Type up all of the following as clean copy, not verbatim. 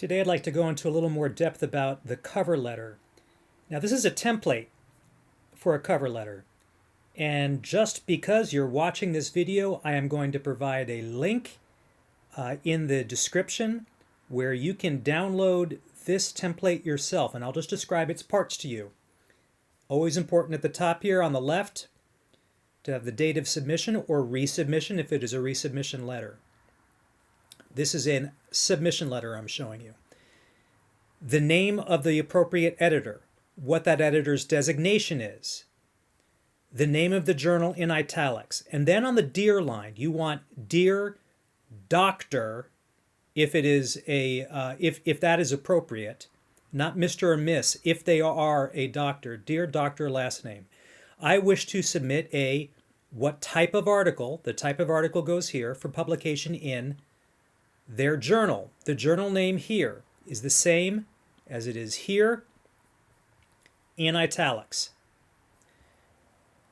Today I'd like to go into a little more depth about the cover letter. Now this is a template for a cover letter, and just because you're watching this video, I am going to provide a link in the description where you can download this template yourself, and I'll just describe its parts to you. Always important at the top here on the left to have the date of submission or resubmission if it is a resubmission letter. This is a submission letter I'm showing you. The name of the appropriate editor, what that editor's designation is, the name of the journal in italics, and then on the Dear line, you want Dear Doctor if it is if that is appropriate, not Mr. or Miss if they are a doctor. Dear Doctor, last name. I wish to submit what type of article. The type of article goes here for publication in their journal. The journal name here is the same as it is here in italics.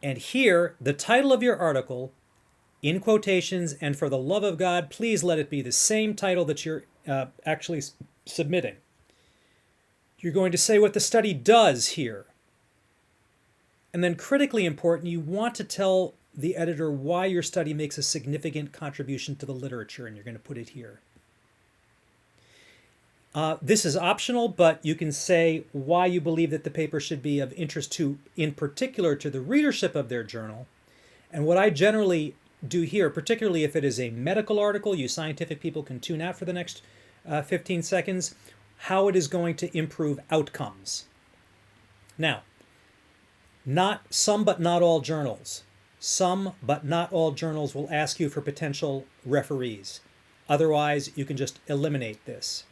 And here, the title of your article in quotations, and for the love of God, please let it be the same title that you're actually submitting. You're going to say what the study does here. And then critically important, you want to tell the editor why your study makes a significant contribution to the literature, and you're going to put it here. This is optional, but you can say why you believe that the paper should be of interest to, in particular, to the readership of their journal. And what I generally do here, particularly if it is a medical article, you scientific people can tune out for the next 15 seconds, how it is going to improve outcomes. Now, some but not all journals. Some but not all journals will ask you for potential referees. Otherwise, you can just eliminate this.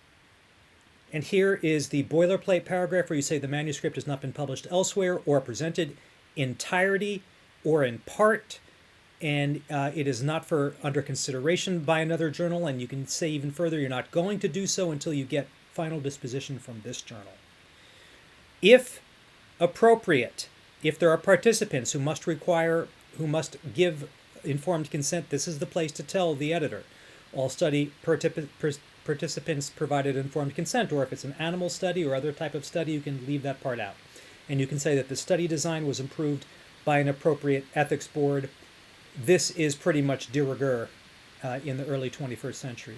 And here is the boilerplate paragraph where you say the manuscript has not been published elsewhere or presented entirety or in part, and it is not under consideration by another journal, and you can say even further you're not going to do so until you get final disposition from this journal. If appropriate, if there are participants who must give informed consent, this is the place to tell the editor. All study participants provided informed consent, or if it's an animal study or other type of study, you can leave that part out. And you can say that the study design was approved by an appropriate ethics board. This is pretty much de rigueur in the early 21st century.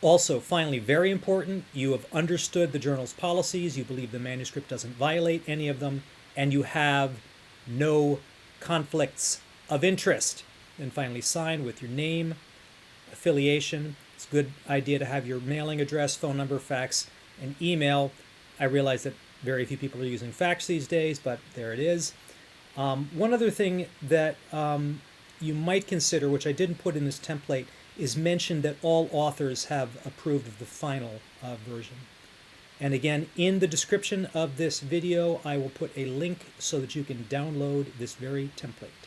Also, finally, very important, you have understood the journal's policies, you believe the manuscript doesn't violate any of them, and you have no conflicts of interest. And finally, sign with your name, affiliation. It's a good idea to have your mailing address, phone number, fax, and email. I realize that very few people are using fax these days, but there it is. One other thing that you might consider, which I didn't put in this template, is mention that all authors have approved of the final version. And again, in the description of this video, I will put a link so that you can download this very template.